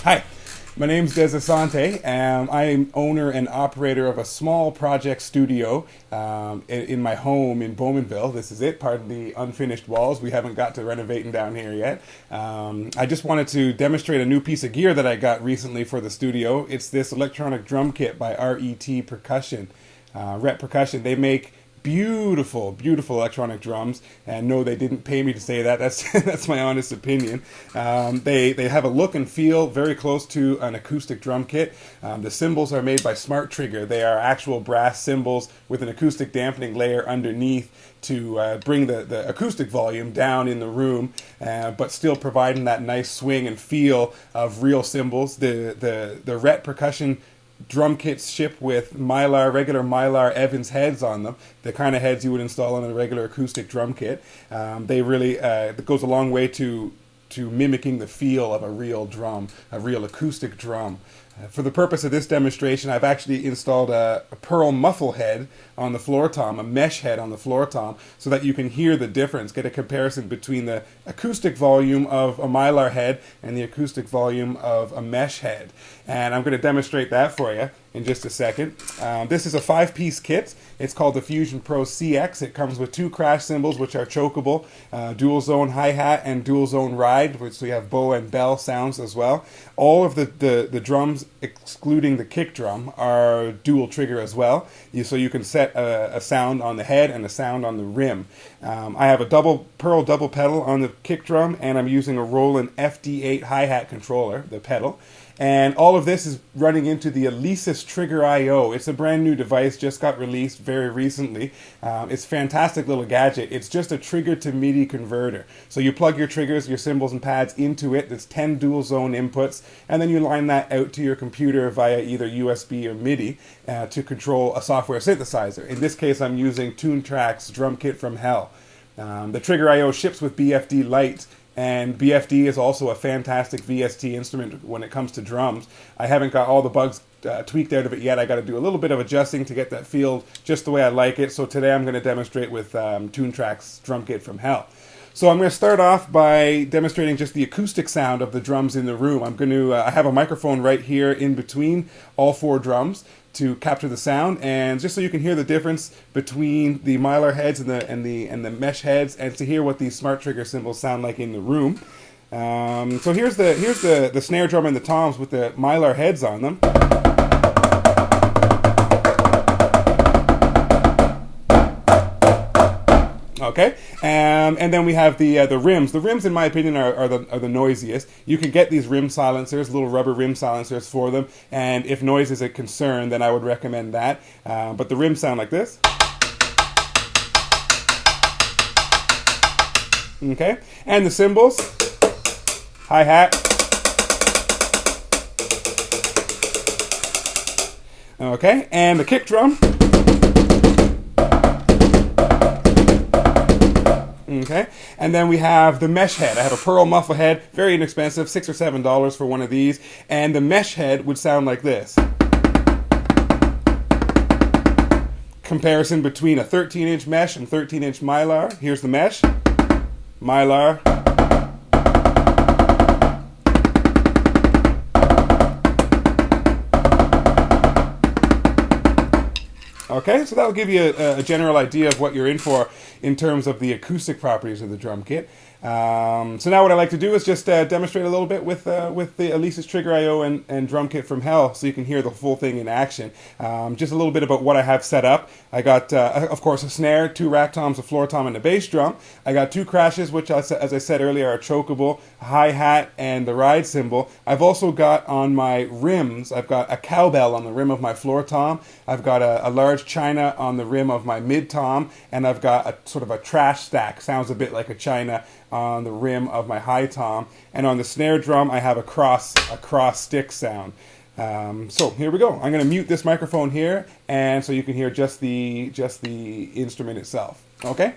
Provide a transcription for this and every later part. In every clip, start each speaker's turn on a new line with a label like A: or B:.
A: Hi, my name's Des Asante. I'm owner and operator of a small project studio in my home in Bowmanville. This is it, part of the unfinished walls. We haven't got to renovating down here yet. I just wanted to demonstrate a new piece of gear that I got recently for the studio. It's this electronic drum kit by R.E.T. Percusion, R.E.T. Percussion. They make beautiful, beautiful electronic drums, and no, they didn't pay me to say that. That's my honest opinion. They have a look and feel very close to an acoustic drum kit. The cymbals are made by Smart Trigger. They are actual brass cymbals with an acoustic dampening layer underneath to bring the acoustic volume down in the room, but still providing that nice swing and feel of real cymbals. The R.E.T. Percussion drum kits ship with regular Mylar Evans heads on them, the kind of heads you would install on a regular acoustic drum kit. They really, it goes a long way to mimicking the feel of a real drum, a real acoustic drum. For the purpose of this demonstration, I've actually installed a pearl muffle head on the floor tom, a mesh head on the floor tom, so that you can hear the difference, get a comparison between the acoustic volume of a Mylar head and the acoustic volume of a mesh head. And I'm going to demonstrate that for you in just a second. This is a 5-piece kit. It's called the Fusion Pro CX. It comes with 2 crash cymbals, which are chokeable, dual zone hi-hat and dual zone ride, which we have bow and bell sounds as well. All of the drums, excluding the kick drum, are dual trigger as well. So you can set a sound on the head and a sound on the rim. I have a pearl double pedal on the kick drum, and I'm using a Roland FD8 hi-hat controller, the pedal. And all of this is running into the Alesis Trigger I/O. It's a brand new device, just got released very recently. It's a fantastic little gadget. It's just a trigger to MIDI converter. So you plug your triggers, your cymbals and pads into it. There's 10 dual zone inputs, and then you line that out to your computer via either USB or MIDI to control a software synthesizer. In this case, I'm using Toontrack's Drum Kit from Hell. The Trigger I/O ships with BFD Lite, and BFD is also a fantastic VST instrument when it comes to drums. I haven't got all the bugs tweaked out of it yet. I got to do a little bit of adjusting to get that feel just the way I like it. So today I'm going to demonstrate with Toontrack's Drum Kit from Hell. So I'm going to start off by demonstrating just the acoustic sound of the drums in the room. I have a microphone right here in between all 4 drums to capture the sound, and just so you can hear the difference between the Mylar heads and the mesh heads, and to hear what these Smart Trigger cymbals sound like in the room. So here's the snare drum and the toms with the Mylar heads on them. Okay, and then we have the rims. The rims, in my opinion, are the noisiest. You can get these rim silencers, little rubber rim silencers for them, and if noise is a concern, then I would recommend that. But the rims sound like this. Okay, and the cymbals, hi-hat. Okay, and the kick drum. Okay, and then we have the mesh head. I have a pearl muffle head, very inexpensive, $6 or $7 for one of these, and the mesh head would sound like this. Comparison between a 13-inch mesh and 13-inch Mylar. Here's the mesh, Mylar. Okay, so that'll give you a general idea of what you're in for in terms of the acoustic properties of the drum kit. So now what I like to do is just demonstrate a little bit with the Alesis Trigger I/O and Drum Kit from Hell, so you can hear the full thing in action. Just a little bit about what I have set up. I got, of course, a snare, 2 rack toms, a floor tom, and a bass drum. I got 2 crashes, which, as I said earlier, are chokeable, hi-hat, and the ride cymbal. I've also got on my rims, I've got a cowbell on the rim of my floor tom. I've got a large china on the rim of my mid tom, and I've got a sort of a trash stack, sounds a bit like a china, on the rim of my high tom. And on the snare drum, I have a cross stick sound. So here we go. I'm going to mute this microphone here, and so you can hear just the instrument itself. Okay.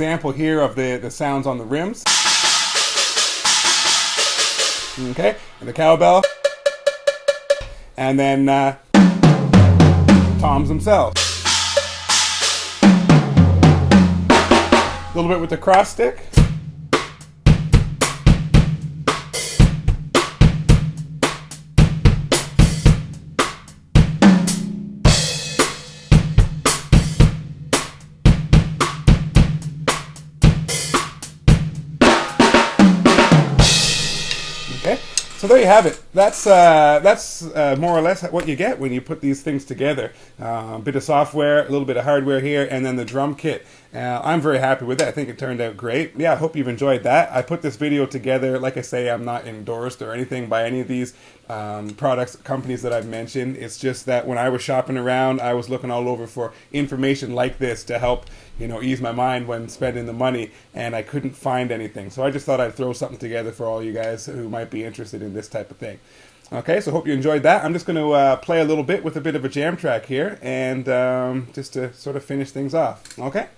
A: example here of the sounds on the rims. Okay, and the cowbell. And then toms themselves. A little bit with the cross stick. Okay, so there you have it. That's more or less what you get when you put these things together. A bit of software, a little bit of hardware here, and then the drum kit. I'm very happy with it. I think it turned out great. Yeah, I hope you've enjoyed that. I put this video together. Like I say, I'm not endorsed or anything by any of these products, companies that I've mentioned. It's just that when I was shopping around, I was looking all over for information like this to help, you know, ease my mind when spending the money, and I couldn't find anything. So I just thought I'd throw something together for all you guys who might be interested in this type of thing. Okay, so hope you enjoyed that. I'm just going to play a little bit with a bit of a jam track here, and just to sort of finish things off. Okay?